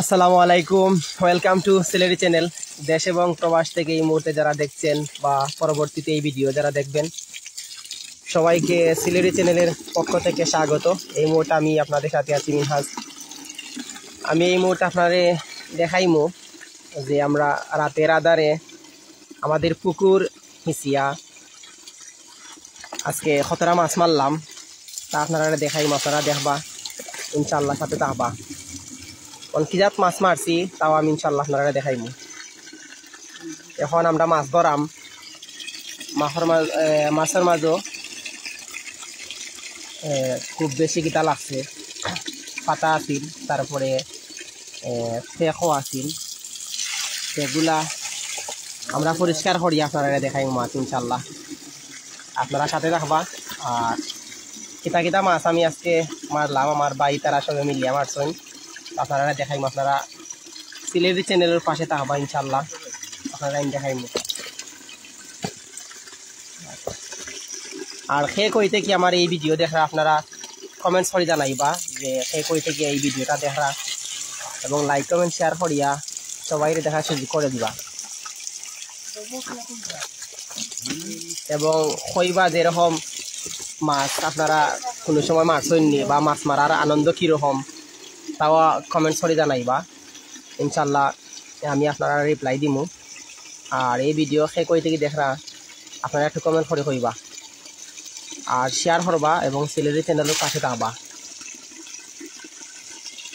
আসসালামু আলাইকুম, welcome to Sylheti channel. দেশ এবং প্রবাস থেকে এই মুহূর্তে যারা দেখছেন বা পরবর্তীতে এই ভিডিও যারা দেখবেন, সবাইকে সিলেটি চ্যানেলের পক্ষ থেকে স্বাগত। এই মুহূর্তে আমি আপনাদের সাথে আছি মিনহাজ। আমি এই মুহূর্তে আপনারে দেখাইমু যে আমরা রাতের আধারে আমাদের পুকুর হিসিয়া আজকে খতরা মাছ মারলাম, তা আপনারা দেখাইম, আপনারা দেখবা, ইনশাল্লাহ সাথে থাকবা। কিজাত মাছ মারছি তাও আমি ইনশাল্লাহ আপনারা দেখাইমু। এখন আমরা মাছ ধরাম। মাছের মাঝও খুব বেশি কিতা লাগছে, পাতা আছিল, তারপরে ফেকও আছিল, সেগুলা আমরা পরিষ্কার করি আপনারা দেখাইমু মাছ ইনশাল্লাহ। আপনারা সাথে থাকবা। আর কিতা কিতা মাছ আমি আজকে মারলাম, আমার বাই তারা সঙ্গে মিলিয়ে মারছেন, আপনারা দেখাইমু। আপনারা সিলেটি চ্যানেলের পাশে থাকবা ইনশাল্লাহ, আপনারা আমি দেখাইমু। আর সে কইতে কি আমার এই ভিডিও দেখা আপনারা কমেন্টস করে জানাইবা যে সে কইতে কি এই ভিডিওটা দেখা, এবং লাইক কমেন্ট শেয়ার করিয়া সবাই দেখা সুযোগ করে দিবা। এবং কইবা যেরকম মাছ আপনারা কোনো সময় মারছেননি বা মাছ মারার আনন্দ কীরকম, তাও কমেন্টস করে জানাইবা ইনশাল্লাহ, আমি আপনারা রিপ্লাই দিমু। আর এই ভিডিও সে কই থেকে দেখা আপনারা একটু কমেন্ট করে কইবা আর শেয়ার করবা এবং সিলেটি চ্যানেলের পাশে থাকবা।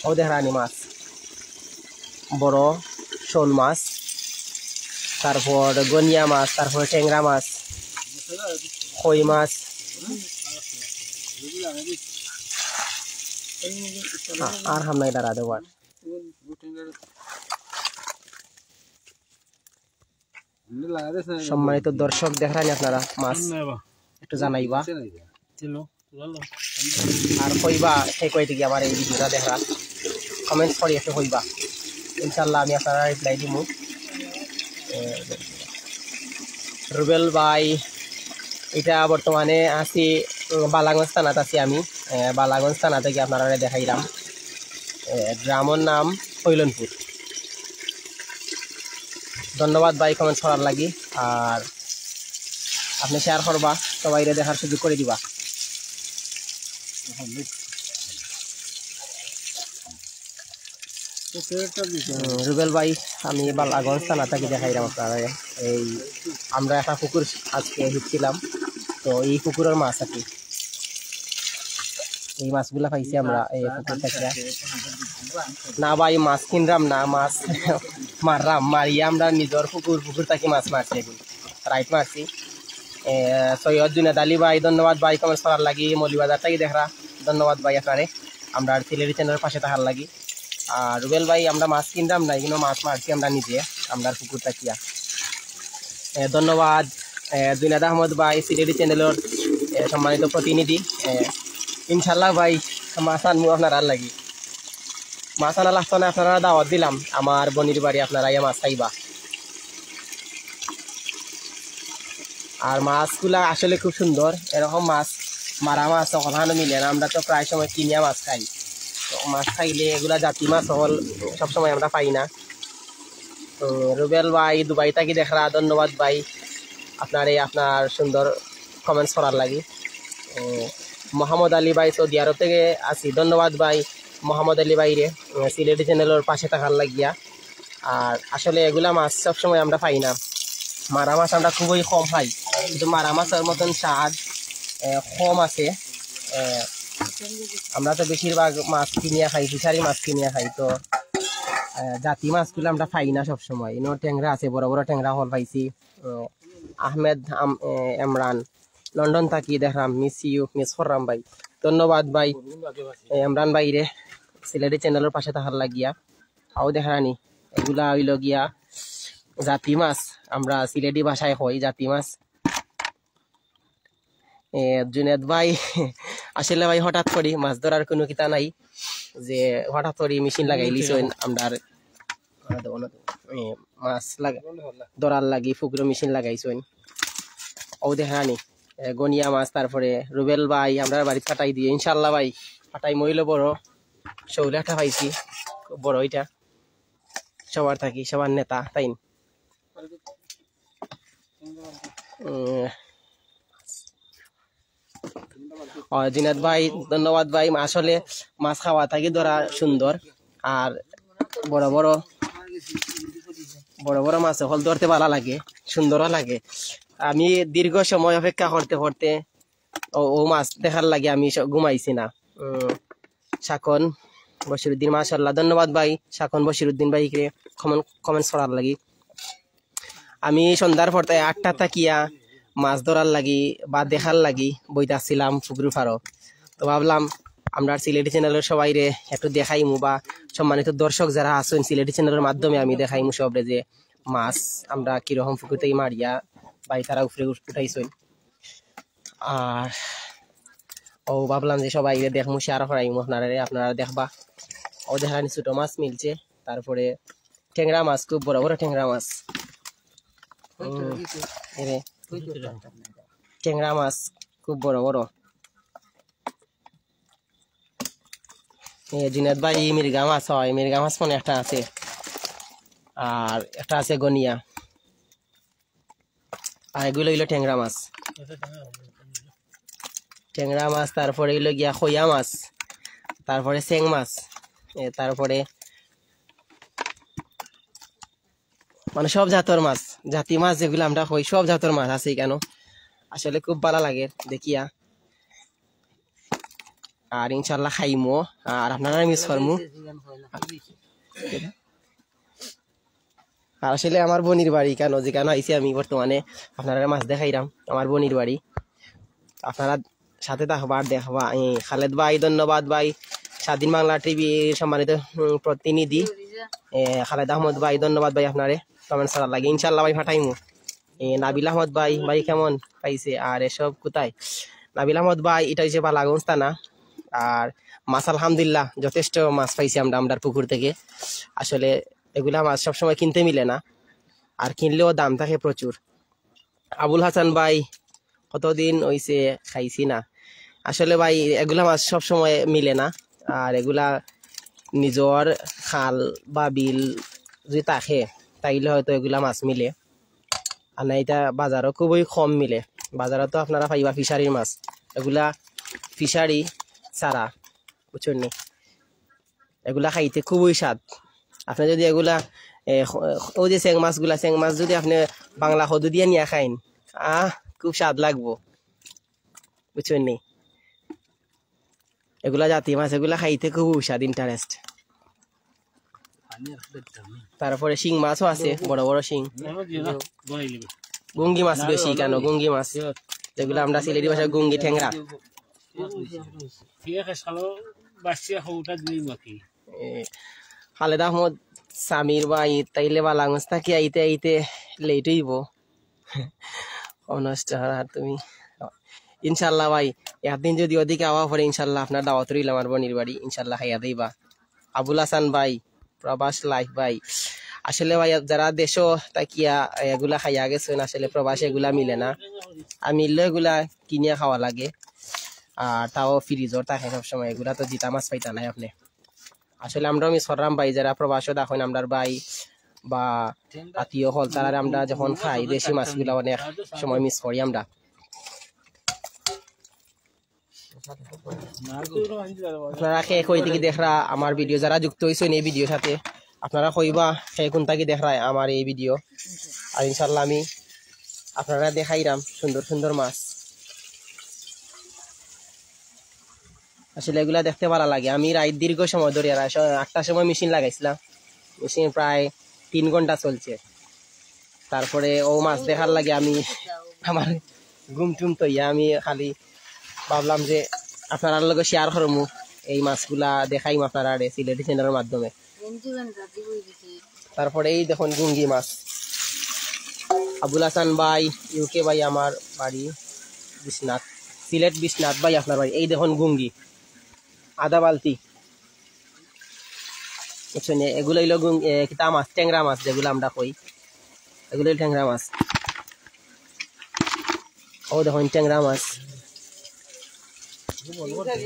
ও দেখানি মাছ, বড় শোল মাছ, তারপর গনিয়া মাছ, তারপর ট্যাংরা মাছ, কই মাছ, আর হামনাই দাঁড়া দেওয়ার। সম্মানিত দর্শক দেখানি আপনারা মাছ একটু জানাইবা আর কইবা সে কই থেকে আমার এই ভিডিওটা দেখা, কমেন্টস করে একটু কইবা ইনশাল্লাহ, আমি আপনারা রিপ্লাই দিমু। রুবেল ভাই, এটা বর্তমানে আছি বালাগঞ্জ থানাত আছি আমি। বালাগঞ্জ থানা থেকে আপনারা দেখাইলাম। গ্রামের নাম কৈলনপুর। ধন্যবাদ ভাই কমেন্টস করার লাগি। আর আপনি শেয়ার করবা, সবাই দেখার সুযোগ করে দিবা। রুবেল ভাই, আমি বালাগঞ্জ থানা থেকে দেখাইলাম আপনারা। এই আমরা একটা পুকুর আজকে হিটছিলাম, তো এই পুকুরের মাছ আর কি, এই মাছগুলা পাইছি আমরা এই পুকুর থেকে। না ভাই মাছ কিনলাম না, মাছ মারলাম, মারিয়া আমরা নিজের পুকুর থেকে মাছ মারছি, এগুলো রাইট মারছি। সৈয়দ জুনেদ আলী ভাই, ধন্যবাদ ভাই কমেন্টস করার লাগি। মৌলিবাজার থেকে দেখা ধন্যবাদ ভাই আপনারে, আমরা সিলেটি চ্যানেলের পাশে থাকার লাগি। আর রুবেল ভাই, আমরা মাছ কিনলাম না, এগুলো মাছ মারছি আমরা নিজে, আমরা পুকুর থাকিয়া। ধন্যবাদ জুনেদ আহমদ ভাই, সিলেটি চ্যানেলের সম্মানিত প্রতিনিধি। ইনশাল্লাহ ভাই মাছ আনবো আপনারা লাগি। মাছ আনা লাগতো না, আপনারা দাওয়াত দিলাম আমার বনির বাড়ি, আপনারা মাছ খাইবা। আর মাছগুলা আসলে খুব সুন্দর, এরকম মাছ মারা মাছ কখনো মিলে না। আমরা তো প্রায় সময় কিনিয়া মাছ খাই, তো মাছ খাইলে এগুলা জাতি মাছ হল সবসময় আমরা পাই না। তো রুবেল ভাই দুবাই থাকি দেখা, ধন্যবাদ ভাই আপনার সুন্দর কমেন্টস করার লাগি। মোহাম্মদ আলী ভাই, সৌদি আরব থেকে আছি, ধন্যবাদ ভাই মোহাম্মদ আলী ভাইরে সিলেটি চ্যানেলের পাশে থাকার লাগিয়া। আর আসলে এগুলা মাছ সবসময় আমরা পাই না, মারা মাছ আমরা খুবই কম পাই, কিন্তু মারা মাছের মতন স্বাদ কম আছে। আমরা তো বেশিরভাগ মাছ কিনিয়া খাই, ফিশারি মাছ কিনিয়া খাই, তো জাতি মাছগুলো আমরা পাই না সবসময়। ইনো ট্যাংরা আছে, বড় বড় ট্যাংরা হল পাইছি। আহমেদ এমরান, লন্ডন থাকি দেখলাম, মিস করলাম ভাই, ধন্যবাদ ভাই ইমরান ভাই রে সিলেটি চ্যানেলের পাশে থাকার লাগিয়া। আও দেখানি এগুলা হইল গিয়া জাতি মাছ, আমরা সিলেটি ভাষায় হই জাতি মাছ। জুনেদ ভাই, আসলে ভাই হঠাৎ করি মাছ ধরার কোনো কিতা নাই, যে হঠাৎ করি মেশিন লাগাই লিছেন আমরা মাছ ধরার লাগি পুকুরে মেশিন লাগাইছেন। ও দেখানি গনিয়া মাছ, তারপরে রুবেল ভাই আমরা বাড়ি ফাটাই দিয়ে ইনশাল্লাহ ভাই ফাটাই মহিল বড় শৌলে একটা পাইছি, খুব বড় এটা। সবার থাকি সবার নেতা তাই জিনাত ভাই ধন্যবাদ ভাই আসলে মাছ খাওয়া থাকি ধরা সুন্দর আর বড় বড় বড় বড় মাছ হল ধরতে ভালো লাগে সুন্দরও লাগে আমি দীর্ঘ সময় অপেক্ষা করতে করতে ও মাছ দেখার লাগে আমি ঘুমাইছি না শাকন বশিরউদ্দিন মাশাআল্লাহ ধন্যবাদ ভাই শাকন বশিরউদ্দিন ভাইকে কমেন্টস করার লাগি আমি সন্ধ্যার পর 8টা তাকিয়া মাছ ধরার লাগি বা দেখার লাগি বইতাছিলাম পুকুর পাড়ও তো ভাবলাম আমরা সিলেটি চ্যানেলের সবাই রে একটু দেখাইমু বা সম্মানিত দর্শক যারা আছেন সিলেটি চ্যানেলের মাধ্যমে আমি দেখাইমু সবরে যে মাছ আমরা কিরকম পুকুর থেকে মারিয়া বাই তারা উপরে উঠাইছেন আর ও ভাবলাম যে সবাই দেখমু শেয়ার করাইমু আপনারা দেখবা ও দেখানি ছোট মাছ মিলছে তারপরে ট্যাংরা মাছ খুব বড় বড় ট্যাংরা মাছ ট্যাংরা মাছ খুব বড় বড় জিনাত ভাই মির্গা মাছ হয় মির্গা মাছ মনে একটা আছে আর একটা আছে গনিয়া আর এগুলো হইলো ট্যাংরা মাছ তারপরে হইলো গিয়া খইয়া মাছ তারপরে চেং মাছ তারপরে মানে সব জাতর মাছ জাতি মাছ যেগুলো আমরা কই সব জাতর মাছ আছে কেন আসলে খুব ভালো লাগে দেখিয়া আর ইনশাল্লাহ খাইমো আর আপনারা মিস করমু আর আসলে আমার বোনির বাড়ি কেন যেখানে আইসি আমি বর্তমানে আপনারা মাছ দেখাইলাম আমার বোনির বাড়ি আপনারা সাথে থাকবার দেখবা খালেদ ভাই ধন্যবাদ ভাই স্বাধীন বাংলা টিভির সম্মানিত প্রতিনিধি খালেদ আহমদ ভাই ধন্যবাদ ভাই আপনারে কমেন্টস করার লাগে ইনশাল্লাহ ভাই ফাটাইমু নাবিল আহমদ ভাই কেমন পাইছে আর এসব কোথায় নাবিল আহমদ ভাই এটা হচ্ছে বালাগঞ্জ থানা আর মাছ আলহামদুলিল্লাহ যথেষ্ট মাছ পাইছি আমরা পুকুর থেকে আসলে এগুলা মাছ সবসময় কিনতে মিলে না আর কিনলেও দাম থাকে প্রচুর আবুল হাসান ভাই কতদিন হইছে খাইছি না আসলে ভাই এগুলা মাছ সবসময় মিলে না আর এগুলা নিজর খাল বা বিল যদি থাকে তাইলে হয়তো এগুলা মাছ মিলে আর না এটা বাজারও খুবই কম মিলে বাজারে তো আপনারা পাইবা ফিশারির মাছ এগুলা ফিশারি চারা বুঝছেন নি এগুলা খাইতে খুবই স্বাদ আপনি যদি এগুলা ও যে চেং মাছ যদি আপনি বাংলা সদু দিয়ে নিয়ে খাইন খুব স্বাদ লাগবো বুঝছেন নি এগুলা জাতি মাছ এগুলা খাইতে খুব স্বাদ ইন্টারেস্ট তারপরে শিং মাছও আছে বড় বড় শিং গুঙ্গি মাছ বেশি কেন গুঙ্গি মাছ যেগুলো আমরা সিলেটি ভাষায় গুঙ্গি ঠেংরা খালেদ আহমদ সামির ভাই তাইলে বালাগঞ্জ থাকি আইতে লেট হইব অনষ্ট তুমি ইনশাল্লাহ ভাই একদিন যদি ওদিকে আওয়া পরে ইনশাল্লাহ আপনার দাওয়াত রইল আমার বোনির বাড়ি ইনশাল্লাহ খাইয়া দিবা আবুল হাসান ভাই প্রবাস লাইফ ভাই আসলে ভাই যারা দেশও তাকিয়া এগুলা খাইয়া গেছেন আসলে প্রবাসে এগুলা মিলে না আর মিললে এগুলা কিনিয়া খাওয়া লাগে আর তাও ফ্রিজর থাকে সবসময় এগুলা তো জিতা মাছ পাইতা নাই আপনি আসলে আমরাও মিস করলাম ভাই যারা প্রবাসও দেখেন আমরার ভাই বা আত্মীয় হল তারা আমরা যখন খাই দেশি মাছগুলা অনেক সময় মিস করি আমরা আপনারা খেয়ে কই থেকে দেখরা আমার ভিডিও যারা যুক্ত হয়েছেন এই ভিডিওর সাথে আপনারা কইবা খেয়ে কোন থেকে দেখরায় আমার এই ভিডিও আর ইনশাল্লাহ আমি আপনারা দেখাইরাম সুন্দর সুন্দর মাছ আসলে এগুলা দেখতে ভালো লাগে আমি রাত দীর্ঘ সময় ধরে 8টার সময় মেশিন লাগাইছিলাম মেশিন প্রায় 3 ঘন্টা চলছে তারপরে ও মাছ দেখার লাগে আমি আমার ঘুম টুম তো আমি খালি ভাবলাম যে আপনারা লগে শেয়ার করমু এই মাছগুলা দেখাইম আপনারা সিলেটি চ্যানেলের মাধ্যমে তারপরে এই দেখুন গুঙ্গি মাছ আবুল হাসান ভাই ইউকে ভাই আমার বাড়ি বিশ্বনাথ সিলেট বিশ্বনাথ ভাই আপনার বাড়ি এই দেখুন গুঙ্গি আধা বালতি বুঝছেন এগুলো হইলো কিতা মাছ ট্যাংরা মাছ যেগুলো আমরা কই এগুলো ট্যাংরা মাছ ও দেখুন ট্যাংরা মাছ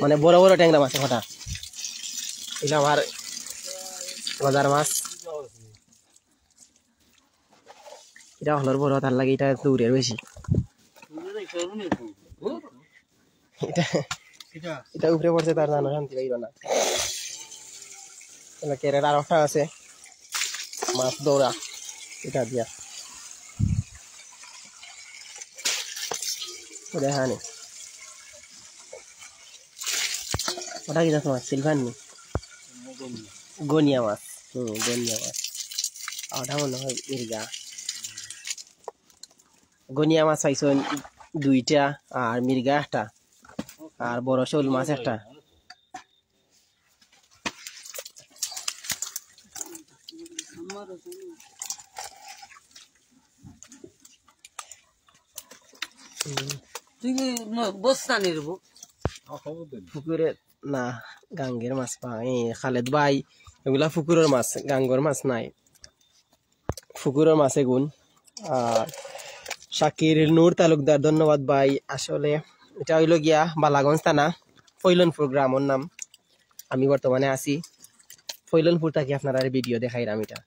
মানে বড় বড় ট্যাংরা মাছ কথা এগুলো আমার বাজার মাছ এটা হলর বড় তার লাগে এটা দূরের বেশি এটা এটা উপরে পড়ছে তার জানো শান্তি পাইল না কেরের আর একটা আছে মাছ দৌড়া এটা দিয়া দেখানি ওটা কি মাছ সিলভার নি গনিয়া মাছ গনিয়া মাছ ওটা মনে হয় মির্গা গনিয়া মাছ পাইছো 2টা আর মির্গা একটা আর বড় শোল মাছ একটা পুকুরে না গাঙ্গের মাছ পাই খালেদ ভাই এগুলা পুকুরের মাছ গাঙ্গর মাছ নাই পুকুরের মাছ এগুন আর শাকির নূর তালুকদার ধন্যবাদ ভাই আসলে এটা হইল গিয়া বালাগঞ্জ থানা ফৈলনপুর গ্রামের নাম আমি বর্তমানে আছি ফৈলনপুর থাকি আপনারা ভিডিও দেখাইলাম এটা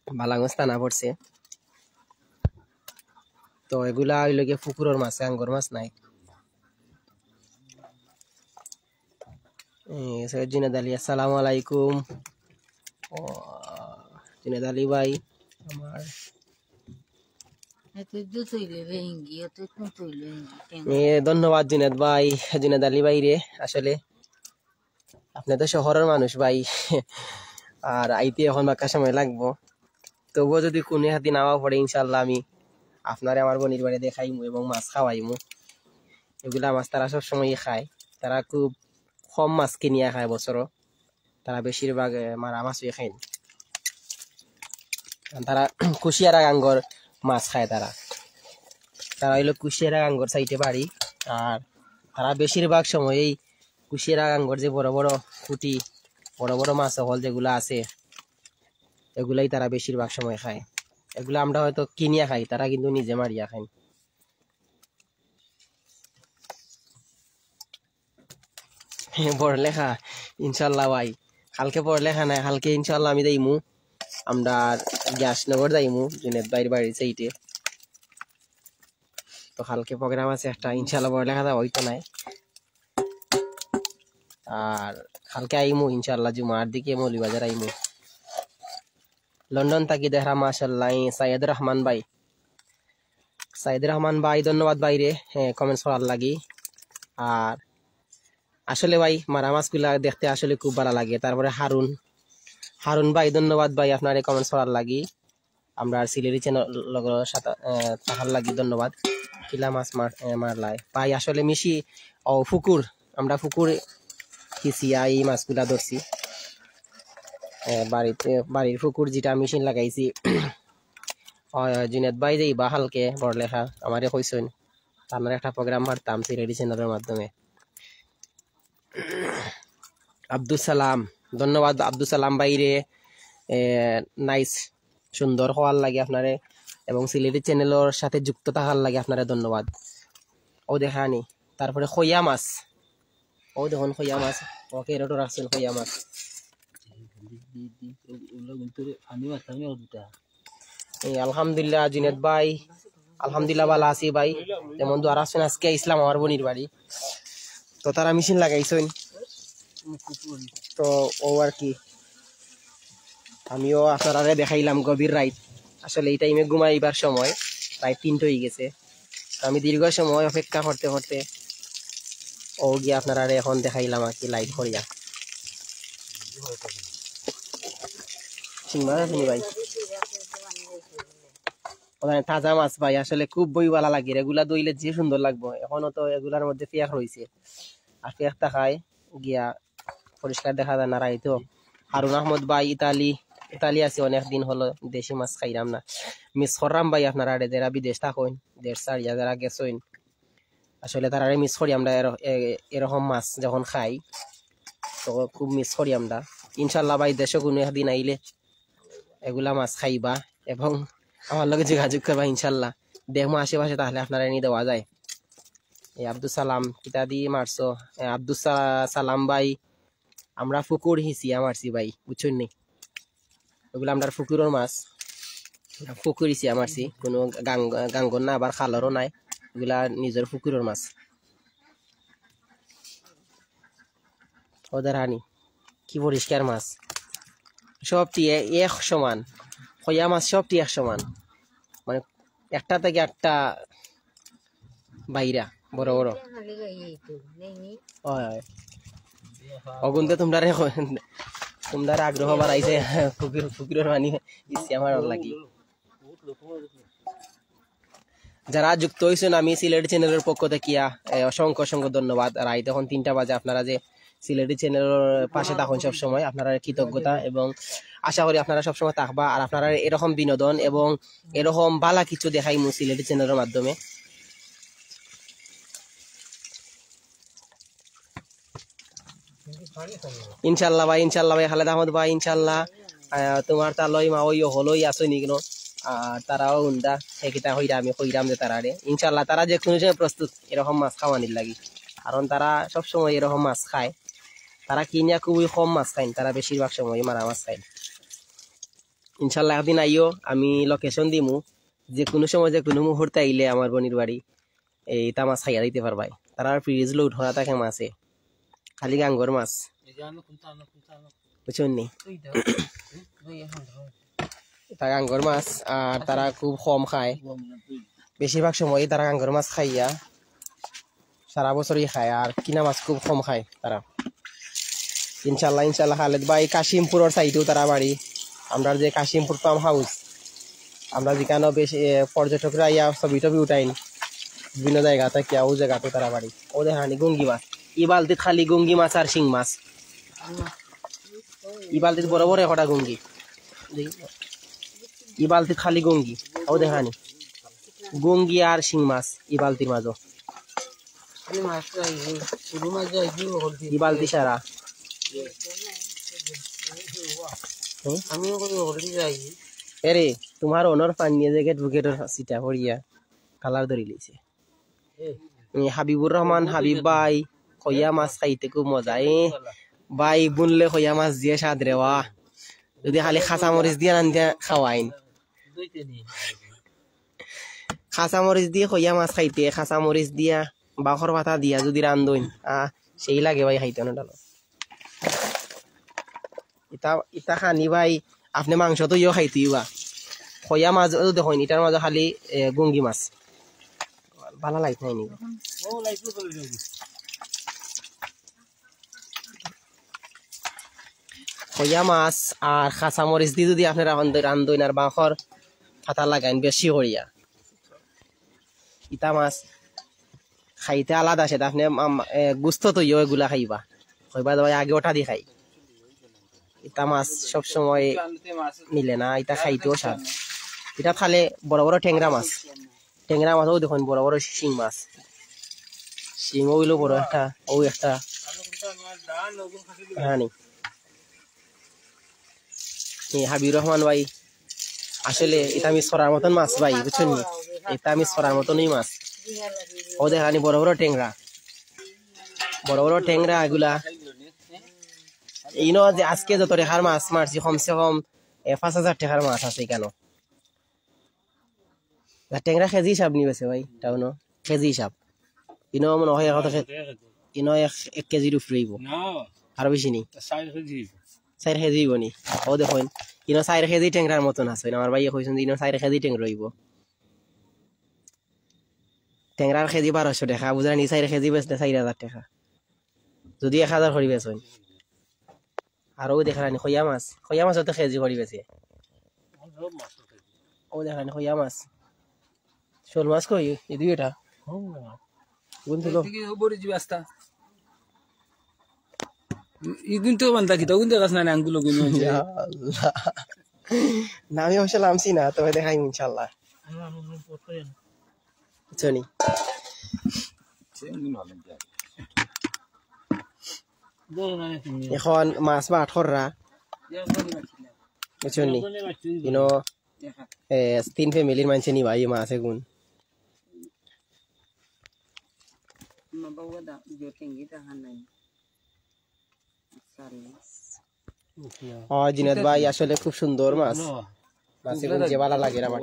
বালাগঞ্জ থানা পড়ছে তো এগুলা হইল গিয়ে পুকুরের মাছ গাঙ্গর মাছ নাই জিনেদ আলী আসসালামু আলাইকুম জিনেদ আলী ভাই আমার ধন্যবাদ জিনেদ ভাই জিনেদ আলী ভাই রে আসলে আপনি তো শহরের মানুষ ভাই আর আইতে এখন বাক্কা সময় লাগবো তবুও যদি কোনো হাতি নামা পড়ে ইনশাল্লাহ আমি আপনারে আমার বোনের বাড়ি দেখাইমু এবং মাছ খাওয়াইমু এগুলা মাছ তারা সবসময় খায় তারা খুব কম মাছ কিনিয়া খায় বছরও তারা বেশিরভাগ মারা মাছই খায় তারা কুশিয়ারা গাঙ্গর মাছ খায় তারা হইলো কুশিয়ারা গাঙ্গর সাইটে বাড়ি আর তারা বেশিরভাগ সময় এই কুশিয়ারা গাঙ্গর যে বড় বড় পুঁটি বড় বড় মাছ হল যেগুলা আছে এগুলাই তারা বেশিরভাগ সময় খায় এগুলা আমরা হয়তো কিনিয়া খাই তারা কিন্তু নিজে মারিয়া খায় পড়লেখা ইনশাল্লাহ ভাই কালকে পড়লেখা নাই কালকে ইনশাল্লাহ আমি যাইমু আমরা গ্যাসনগর যাইমু জুনেদ ভাইয়ের বাড়ির সাইটে তো কালকে প্রোগ্রাম আছে একটা ইনশাল্লাহ পড়লেখা যাওয়া হইতো নাই আর কালকে আইমু ইনশাল্লাহ জুমার দিকে মৌলিবাজার আইমু লন্ডন থাকি দেখা মাশাল্লাহ সাইয়েদ রহমান ভাই ধন্যবাদ ভাই রে কমেন্টস করার লাগি আর আসলে ভাই মারা মাছগুলা দেখতে আসলে খুব ভালো লাগে তারপরে হারুন ভাই ধন্যবাদ ভাই আপনার কমেন্টস করার লাগি আমরা সিলেরি চ্যানেল সাথে থাকার লাগি ধন্যবাদ কিলা মাছ মারলাই ভাই আসলে মিশি ও পুকুর আমরা পুকুর কিসিয়া এই মাছগুলা ধরছি বাড়ির পুকুর যেটা মেশিন লাগাইছি জুনেদ ভাই যাই বা হালকে বড়লেখা আমারে কইছেন আপনার একটা প্রোগ্রাম মারতাম সিলেরি চ্যানেলের মাধ্যমে আব্দুল সালাম ধন্যবাদ আব্দুল সালাম ভাইরে নাইস সুন্দর হওয়ার লাগে আপনারে এবং সিলেটি চ্যানেলের সাথে যুক্ত থাকার লাগে আপনারে ধন্যবাদ ও দেখানি তারপরে খইয়া মাছ ও দেখুন খইয়া মাছ ওকে এরটো রাখছেন খইয়া মাছ আলহামদুলিল্লাহ জুনেদ ভাই আলহামদুলিল্লাহ ভালো আছি ভাই যেমন তো আর আসছেন আজকে ইসলাম আমার বোনির বাড়ি তো তারা মেশিন লাগাইছেন তো ও আর কি আমিও আপনারা দেখাইলাম গভীর রাইত আসলে এই টাইমে ঘুমাইবার সময় প্রায় 3টা হয়ে গেছে আমি দীর্ঘ সময় অপেক্ষা করতে করতে ও গিয়ে আপনারা এখন দেখাইলাম আর কি লাইট করিয়া ভাই ওখানে তাজা মাছ ভাই আসলে খুব বই ভালো লাগে এগুলা দইলে যে সুন্দর লাগবো এখনো তো এগুলার মধ্যে পেঁয়াজ রয়েছে আর পেঁয়াজ দেখায় গিয়া পরিষ্কার দেখা যায় না রাইতো হারুন আহমদ ভাই ইতালি আছে অনেকদিন হলো দেশি মাছ খাইলাম না মিস করলাম ভাই আপনারা যারা বিদেশ থাকেন 1.5 যারা গেছেন আসলে তারা মিস করি আমরা এরকম মাছ যখন খাই তো খুব মিস করি আমরা ইনশাল্লাহ ভাই দেশে কোনো একদিন আইলে এগুলা মাছ খাইবা এবং আমার লগে যোগাযোগ করবা ইনশাল্লাহ দেখবো আশেপাশে তাহলে আপনারা নিয়ে দেওয়া যায় এই আব্দুল সালাম কিতা দিয়ে মারছো আব্দুল সালাম ভাই আমরা পুকুর হিসিয়া মারছি ভাই বুঝছেন নি ওগুলো আমরা পুকুরের মাছ পুকুরিছি আমারছি কোনো গাঙ্গন না আবার খালরও নাই, এগুলা নিজের পুকুরের মাছ। ওদের হানি কি পরিষ্কার মাছ, সবটি এক সমান। খয়া মাছ সবটি এক সমান, মানে একটা থেকে একটা বাইরা বড় বড়। অগুনতে তোমরা আগ্রহ বাড়াইছে পুকুরের পানি ইচ্ছে আমার লাগি। যারা যুক্ত হয়েছেন আমি সিলেটি চ্যানেলের পক্ষ থেকে অসংখ্য অসংখ্য ধন্যবাদ। রাত এখন 3টা বাজে, আপনারা যে সিলেটি চ্যানেলের পাশে থাকুন সবসময়, আপনারা কৃতজ্ঞতা এবং আশা করি আপনারা সবসময় থাকবা। আর আপনারা এরকম বিনোদন এবং এরকম বালা কিছু দেখাই সিলেটি চ্যানেলের মাধ্যমে। ইনশাল্লাহ ভাই, ইনশাল্লাহ ভাই, খালেদ আহমদ ভাই, ইনশাল্লাহ তোমার তালই মা ওই হলই আসনি কেন, আর তারাও উন্দা সেটা হইরা আমি কইরাম যে তারারে ইনশাল্লাহ তারা যে কোনো সময় প্রস্তুত এরকম মাছ খাওয়ানির লাগি, কারণ তারা সবসময় এরকম মাছ খায়। তারা কিনিয়া খুবই কম মাছ খায়, তারা বেশিরভাগ সময় মারা মাছ খায়। ইনশাল্লাহ একদিন আইও, আমি লোকেশন দিমু, যে কোনো সময় যে কোনো মুহূর্তে আইলে আমার বোনির বাড়ি এই তা মাছ খাইয়া দিতে পারবাই। তারা ফ্রিজ লোড হওয়া থাকে মাছে, খালি গাঙ্গর মাছ, বুঝছেন নি? তা গাঙ্গর মাছ, আর তারা খুব কম খায়, বেশিরভাগ সময় তারা গাঙ্গর মাছ খাইয়া সারা বছরই খায়, আর কিনা মাছ খুব কম খায় তারা। ইনশাল্লাহ ইনশাল্লাহ খালেদ ভাই কাশিমপুরের সাইডেও তারা বাড়ি, আমরা যে কাশিমপুর ফার্ম হাউস, আমরা যেখানে বেশি পর্যটকরা ইয়া ছবি টবি উঠাইন বিভিন্ন জায়গা থেকে, ও জায়গাতে তারা বাড়ি। ওদের হানি গঙ্গি মাছ, ই বালতিত খালি গঙ্গি মাছ আর শিং মাছ, ই বালতিত বড় বড় কটা গঙ্গি, ই বালতিত খালি গঙ্গি, ও দেখানি গঙ্গি আর শিং মাছ ই বালতির মাঝো, ই বালতি সারা। এরে তোমার ওনার পানি জ্যাকেট বুকেটের সিটা পড়িয়া কালার ধরি লিছে। হাবিবুর রহমান হাবিব ভাই, খইয়া মাছ খাইতে খুব মজা। ভাই বুনলে খইয়া মাছ দিয়ে স্বাদ রেওয়া, যদি খালি খাঁচা মরিচ দিয়ে রান্ধিয়া খাওয়াইন, খাঁচা মরিচ দিয়ে খইয়া মাছ খাইতে, খাঁচা মরিচ দিয়া বাখর পাতা দিয়া যদি রান্ধইন সেই লাগে ভাই খাইতে না ডালো। ইটা ইটা খানি ভাই আপনি মাংস তো ইও খাইতে বা খইয়া মাছ দেখুন, ইটার মাঝে খালি গঙ্গি মাছ ভালো লাগছে নাই নাকি? খইয়া মাছ আর খাঁচা মরিচ দিয়ে যদি আপনি রান্ধইন আর বাখর পাতা লাগাইন বেশি করিয়া, ইটা মাছ খাইতে আলাদা, সেটা আপনি গুস্ত তো ইও এগুলা খাইবা, কইবা ভাই আগে ওটা দিয়ে খাই। ইটা মাছ সবসময় মিলে না, এটা খাইতেও স্বাদ। এটা খালে বড় বড় টেংরা মাছ, টেংরা মাছও দেখুন বড় বড় শিং মাছ, শিং ওইলো বড় একটা, ও একটা হানি। হাবিবুর রহমান ভাই আসলে এটা আমি ছড়ার মতন মাছ ভাই, বুঝছেন নি? এটা আমি ছড়ার মতনই মাছ। ও দেখানি বড় বড় টেংরা, বড় বড় টেংরা এগুলা। এই যে আজকে যত রেখার মাছ মারছি কমসে কম 5,000 টাকার মাছ আছে কেন। টেংরা কেজি হিসাব নিবেছে ভাই, টাউন কেজি হিসাব। ইনো মনে হয় ইনো 1 কেজির উপরে হইব, আরো বেশি নেই, 4 কেজি হইব নি। ও দেখুন ইনো 4 কেজি টেংরার মতন আছে, আমার ভাই কইছেন ইনো 4 কেজি টেংরা হইব। টেংরার কেজি 1200 টাকা, বুঝলেন? 4 কেজি বেচলে 4,000 টাকা, যদি 1,000 করি বেচুন। আর ও দেখানি খইয়া মাছ, খইয়া মাছ তো কেজি করি বেছে। ও দেখানি খইয়া মাছ, শোল মাছ কই এই দুইটা না, আমি অবশ্য নামছি না, তবে দেখাই ইনশাল্লাহ। বুঝছনি এখন মাছ বা 18রা, বুঝছনি? ইনো 3 ফ্যামিলির মানুষে নিবা এই মাছ এগুন। জিনাত ভাই আসলে খুব সুন্দর মাছ, মাছে যে ভালো লাগে আমার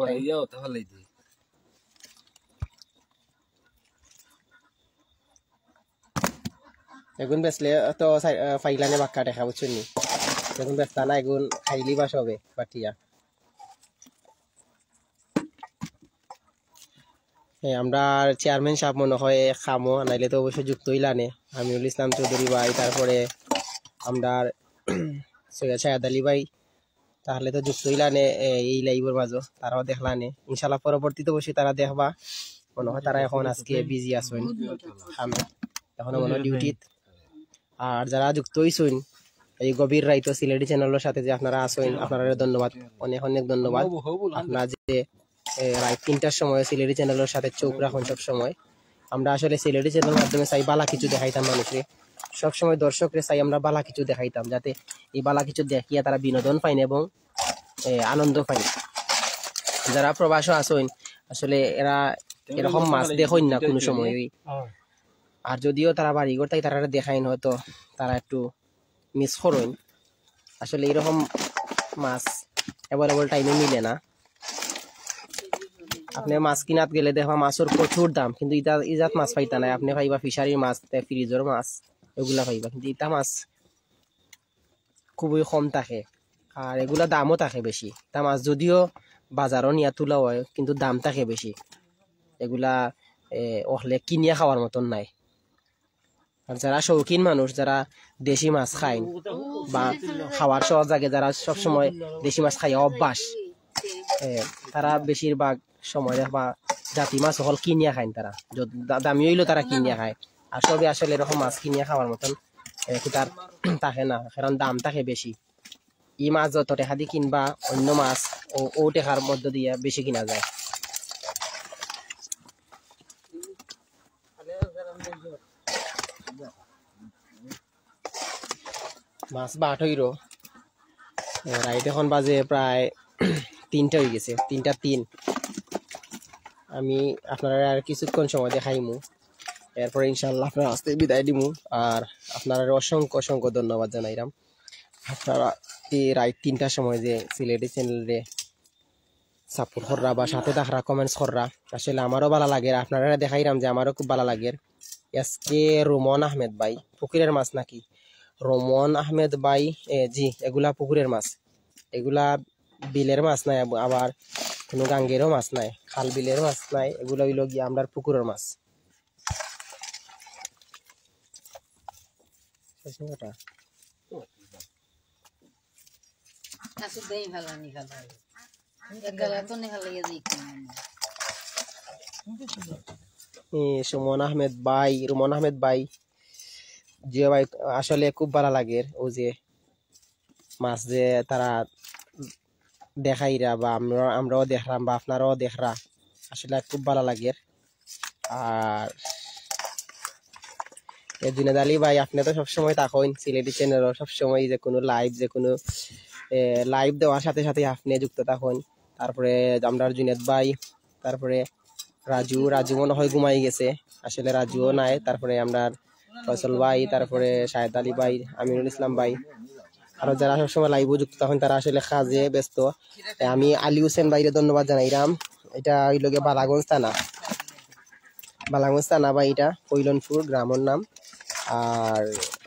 এগুন বেচলে তো ফাইলানে বাক্কা দেখা বুঝছেন নি এগুন বেচতা না এগুন খাইলি বাস হবে বাটিয়া আমরা চেয়ারম্যান সাহেব মনে হয় খামো নাইলে তো অবশ্যই যুক্ত হইলানে আমিনুল ইসলাম চৌধুরী ভাই তারপরে আমরা সৈয়দ শাহাদ আলী ভাই তাহলে তো যুক্ত হইলানে এই লাইভের মাঝে তারাও দেখলানে ইনশাল্লাহ পরবর্তীতে অবশ্যই তারা দেখবা মনে হয় তারা এখন আজকে বিজি আছেন এখনো মনে হয় ডিউটিত আর যারা যুক্ত হইছেন এই গভীর রাইতো সিলেটি চ্যানেলের সাথে যে আপনারা আছেন আপনারা ধন্যবাদ অনেক অনেক ধন্যবাদ আপনারা যে রাত 3টার সময় সিলেটি চ্যানেলের সাথে চোখ রাখুন সব সময় আমরা আসলে সিলেটি চ্যানেলের মাধ্যমে চাই বালা কিছু দেখাইতাম মানুষকে সবসময় দর্শকরে চাই আমরা বালা কিছু দেখাইতাম যাতে এই বালা কিছু দেখিয়া তারা বিনোদন পাইন এবং আনন্দ পাইন যারা প্রবাসও আসেন আসলে এরা এরকম মাছ দেখেন না কোনো সময় আর যদিও তারা বাড়িঘর তাই তারা দেখাইন হয়তো তারা একটু মিস করেন আসলে এরকম মাছ অ্যাভেলেবল টাইমে মিলে না আপনি মাছ কিনাত গেলে দেখবা মাছের প্রচুর দাম কিন্তু ইজাত মাছ পাইতা নাই আপনি পাইবা ফিশারির মাছ ফ্রিজের মাছ এগুলা পাইবা কিন্তু ইটা মাছ খুবই কম থাকে আর এগুলা দামও থাকে বেশি তা মাছ যদিও বাজারও নিয়ে তোলা হয় কিন্তু দাম থাকে বেশি এগুলা ওহলে কিনিয়া খাওয়ার মতন নাই আর যারা শৌখিন মানুষ যারা দেশি মাছ খায় বা খাওয়ার সহজ জায়গায় যারা সবসময় দেশি মাছ খায় অভ্যাস তারা বেশিরভাগ সময় বা জাতি মাছ হল কিনিয়া খায় তারা দামি হইলেও তারা কিনিয়া খায় আর সবে আসলে এরকম মাছ কিনিয়া খাওয়ার মতন তার থাকে না কারণ দাম থাকে বেশি ই মাছ যত টাকা দিয়ে কিনবা অন্য মাছ ও টাকার মধ্য দিয়ে বেশি কিনা যায় মাছ 8 হইল রাইট এখন বাজে প্রায় 3টা হয়ে গেছে 3:03 আমি আপনারা আর কিছুক্ষণ সময় দেখাইমু এরপরে ইনশাল্লাহ আপনারা আস্তে বিদায় দিমু আর আপনারা অসংখ্য অসংখ্য ধন্যবাদ জানাইলাম আপনারা এই রাইট 3টার সময় যে সিলেটি চ্যানেলে সাপোর্ট কররা বা সাথে থাকরা কমেন্টস কররা আসলে আমারও ভালো লাগে আপনারা দেখাইলাম যে আমারও খুব ভালো লাগে আজকে রোমন আহমেদ ভাই পুকুরের মাছ নাকি রোমন আহমেদ ভাই জি এগুলা পুকুরের মাছ এগুলা বিলের মাছ নাই আবার কোনো গাঙ্গেরও মাছ নাই খাল বিলের মাছ নাই এগুলো হইল গিয়ে আমরা পুকুরের মাছ সুমন আহমেদ ভাই রুমন আহমেদ ভাই যে ভাই আসলে খুব ভালো লাগে ও যে মাছ যে তারা দেখাইরা বা আমরাও দেখলাম বা আপনারাও দেখরা আসলে খুব ভালো লাগে আর জুনেদ আলী ভাই আপনি তো সবসময় থাকেন সিলেটি চ্যানেলও সবসময় যে কোনো লাইভ দেওয়ার সাথে সাথে আপনি যুক্ত থাকেন তারপরে আমরা জুনেদ ভাই তারপরে রাজু মনে হয় ঘুমাই গেছে আসলে রাজুও নাই তারপরে আমরা ফয়সল ভাই তারপরে শাহেদ আলী ভাই আমিনুল ইসলাম ভাই আর যারা সবসময় লাইভও যুক্ত তখন তারা আসলে কাজে ব্যস্ত আমি আলী হোসেন ভাইরে ধন্যবাদ জানাইলাম এটা হইল গিয়ে বালাগঞ্জ থানা ভাই এটা কৈলনপুর গ্রামের নাম আর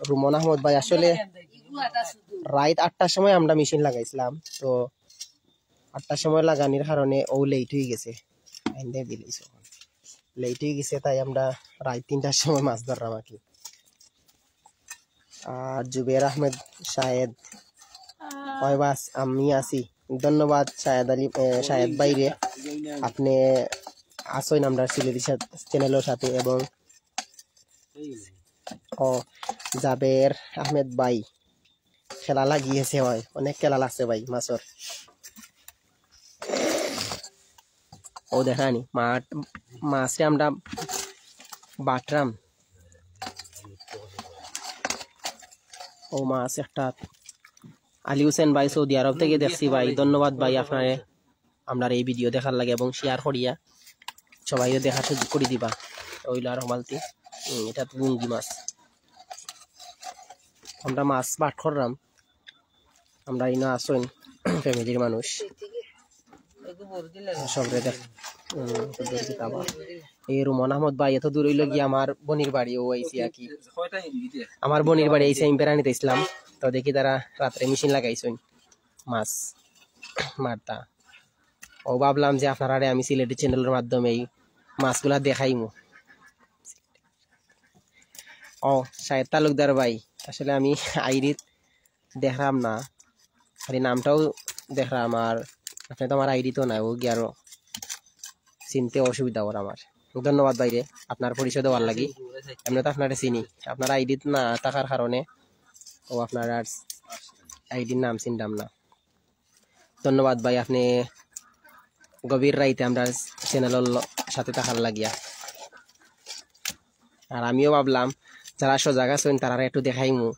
রুমন আহমদ ভাই আসলে রাত 8টার সময় আমরা মেশিন লাগাইছিলাম তো 8টার সময় লাগানোর কারণে ও লেট হয়ে গেছে লেট হয়ে গেছে তাই আমরা রাত 3টার সময় মাছ ধরলাম আর কি আর জুবের আহমেদ শাহেদ হয় বাস আমি আছি ধন্যবাদ শাহেদ ভাইরে আপনি আসেন আমরা সিলেটি চ্যানেলের সাথে এবং জাবের আহমেদ ভাই খেলা লাগিয়েছে হয় অনেক খেলা লাগছে ভাই মাছর ও দেখানি মাছে আমরা বাটরাম ও মাছ একটা আলী হোসেন ভাই সৌদি আরব থেকে দেখছি ভাই ধন্যবাদ ভাই আপনারে আমরা এই ভিডিও দেখার লাগে এবং শেয়ার করিয়া সবাই দেখার সুযোগ করে দিবা ওইল আর মালতি এটা তো লুঙ্গি মাছ আমরা মাছ বাট করলাম আমরা ইনা আসেন ফ্যামিলির মানুষ সবরে দেখ এই রুমন আহমদ ভাই এত দূর হইল গিয়ে আমার বোনের বাড়ি ও আইসি আর কি আমার বোনের বাড়ি আইসি আমি বেড়ানিতে ইসলাম তো দেখি তারা রাত্রে মেশিন লাগাইছেন মাছ মারতা ও ভাবলাম যে আপনারা আমি সিলেটি চ্যানেলের মাধ্যমে এই মাছগুলা দেখাইমু ও শাহেদ তালুকদার ভাই আসলে আমি আইডিত দেখলাম না খালি নামটাও দেখলাম আর আপনি তো আমার আইডি তো নাই ও গিয়ে আরো চিনতে অসুবিধা ওর আমার ধন্যবাদ ভাইরে আপনার পরিচয় দেওয়ার লাগি এমনি তো আপনারা চিনি আপনার আইডি না থাকার কারণে ও আপনার আর আইডির নাম চিনতাম না ধন্যবাদ ভাই আপনি গভীর রাইতে আমরা চ্যানেলের সাথে থাকার লাগিয়া আর আমিও ভাবলাম যারা সজাগ আছেন তারা একটু দেখাইমু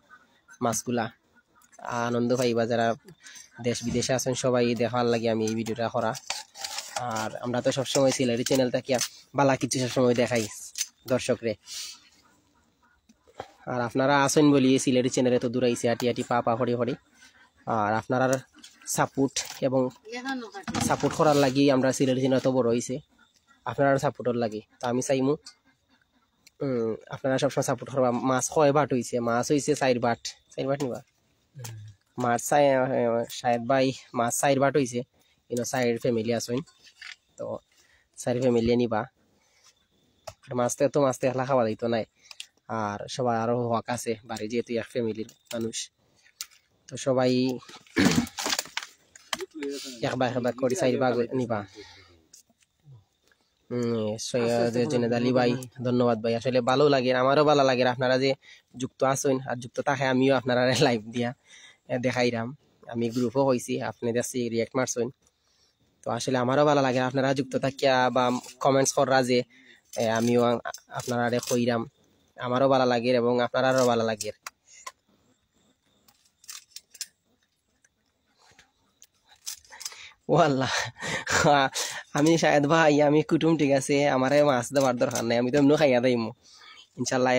মাছগুলা আনন্দ পাইবা যারা দেশ বিদেশে আছেন সবাই দেখার লাগে আমি এই ভিডিওটা করা আর আমরা তো সবসময় সিলেটি চ্যানেল থাকিয়া বালা কিছু সবসময় দেখাই দর্শকরে আর আপনারা আছেন বলি সিলেটি চ্যানেলে তো দূরাইছে আটি আটি পা পা হরি হরি আর আপনারা সাপোর্ট এবং সাপোর্ট করার লাগি আমরা সিলেটি চ্যানেল তো বড় হয়েছে আপনারা সাপোর্টের লাগে তো আমি চাইমু আপনারা সবসময় সাপোর্ট করবা মাছ কয় বাট হয়েছে মাছ হয়েছে 4 বাট নিবা মাছ শাহেদ ভাই মাছ 4 বাট হয়েছে ইনো 4 ফ্যামিলি আছেন তো 4 ফ্যামিলি নিবা মাছতে তো মাছতে একলা খাওয়া দিত নাই আর সবাই আরো হক আছে বাড়ি যেহেতু এক ফ্যামিলির মানুষ তো সবাই এক ভাগ করে 4 ভাগ নিবা সৈয়দ জেনেদ আলী ভাই ধন্যবাদ ভাই আসলে ভালো লাগে আমারও ভালো লাগে আপনারা যে যুক্ত আছেন আর যুক্ত থাকে আমিও আপনারা লাইভ দিয়া দেখাইরাম আমি গ্রুপও হয়েছি আপনি দেখছি রিয়াক্ট মারছেন তো আসলে আমারও ভালো লাগে আপনারা যুক্ত থাকিয়া বা কমেন্টস করা যে আমিও আপনারা কইরাম আমারও ভালো লাগে এবং আপনারাও ভালো লাগে ওয়াল্লাহ আমি শায়দ ভাই আমি কুটুম ঠিক আছে আমারে মাছ দেওয়ার দরকার নাই আমি তো এমনি খাইয়া দিইমু ইনশাল্লাহ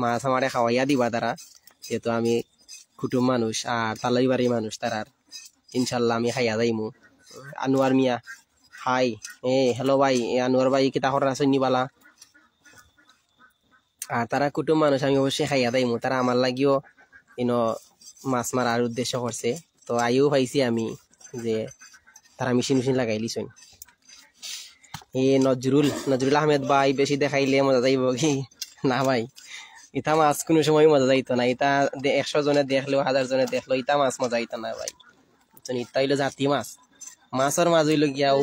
মাছ আমারে খাওয়াইয়া দিবা তারা যেহেতু আমি কুটুম মানুষ আর তালাই বাড়ি মানুষ তারার ইনশাল্লাহ আমি খাইয়া দিইমু আনোয়ার মিয়া হাই হ্যালো ভাই আনোয়ার ভাই কিতা করার আছে নিবালা আর তারা কুটুম মানুষ আমি অবশ্যই খাইয়া দিইমু তারা আমার লাগিও মাছ মারার উদ্দেশ্য করছে তো আইও পাইছি আমি যে তারা মেশিন লাগাই লিছেন নজরুল আহমেদ ভাই বেশি দেখাইলে মজা যাইব কি না ভাই ইটা মাছ কোনো সময় মজা যাইতো না ইটা 100 জনে দেখলেও 1000 জনে দেখলো ইটা মাছ মজা হইতো না ভাই ইটা হইলো জাতি মাছ মাছের মাছ হইল গিয়া ও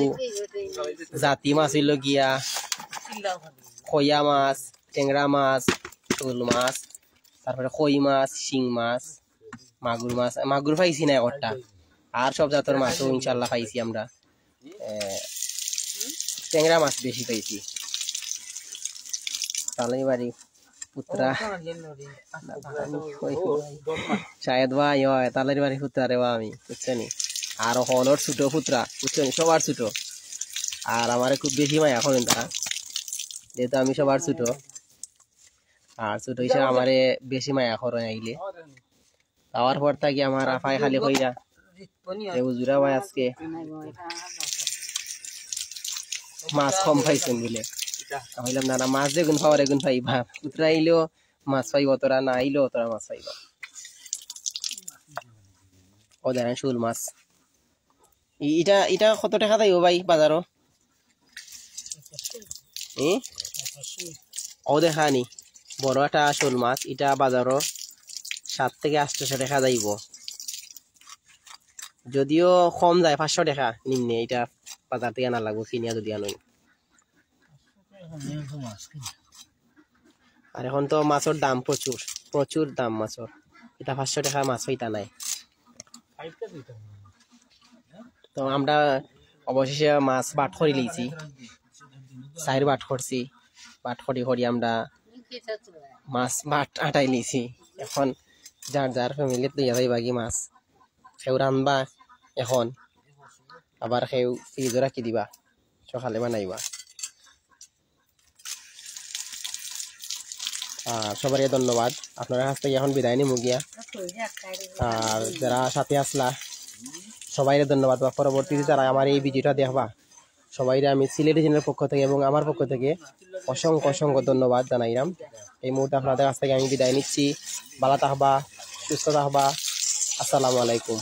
জাতি মাছ হইল গিয়া খয়া মাছ টেংরা মাছ শোল মাছ তারপরে কই মাছ শিং মাছ মাগুর পাইছি না একটা আর সব জাতের মাছও ইনশাল্লাহ পাইছি আমরা টেংরা মাছ বেশি পাইছি তালাই বাড়ি পুত্রা শায়দ ভাই হয় তালাই বাড়ি পুত্রা রে আমি বুঝছেনি আর হলর ছোট পুত্রা বুঝছেনি সবার ছোট আর আমার খুব বেশি মায়া করেন তারা যেহেতু আমি সবার ছোট আর ছোট হিসেবে আমারে বেশি মায়া করেন আইলে তাওয়ার পর থাকি আমার আফাই খালি কইরা হুজুরা ভাই আজকে মাছ কম পাইছেন বলে বললাম না মাছ দেখুন পাওয়ার এগুন পাইবা পুত্রা আইলেও মাছ পাইব তোরা না আইলেও তোরা মাছ পাইবা ও দেখেন শোল মাছ এটা কত টাকা দেয় ভাই বাজারও ও দেখানি বড় একটা শোল মাছ এটা বাজারও 7 থেকে 800 টাকা যাইব যদিও কম যায় 500 টাকা নিম্নে এটা বাজার থেকে না লাগবো কিনিয়া যদি আনো আর এখন তো মাছের দাম প্রচুর দাম মাছের এটা 500 টাকা মাছ হইতা নাই তো আমরা অবশেষে মাছ বাট করে লিয়েছি 4 বাট করছি বাট করি আমরা মাছ বাট আটাই লিয়েছি এখন যার ফ্যামিলিতে দিয়া যাই বাকি মাছ সেও রানবা এখন আবার সেও ফ্রিজে রাখি দিবা সকালে বানাইবা আর সবারই ধন্যবাদ আপনার কাছ থেকে এখন বিদায় নিমু গিয়া আর যারা সাথে আসলা সবাইরে ধন্যবাদ বা পরবর্তীতে যারা আমার এই ভিডিওটা দেখবা সবাইরে আমি সিলেটি চ্যানেলের পক্ষ থেকে এবং আমার পক্ষ থেকে অসংখ্য অসংখ্য ধন্যবাদ জানাইলাম। এই মুহূর্তে আপনাদের কাছ থেকে আমি বিদায় নিচ্ছি। ভালো থাকবা, সুস্থ থাকবা। আসসালামু আলাইকুম।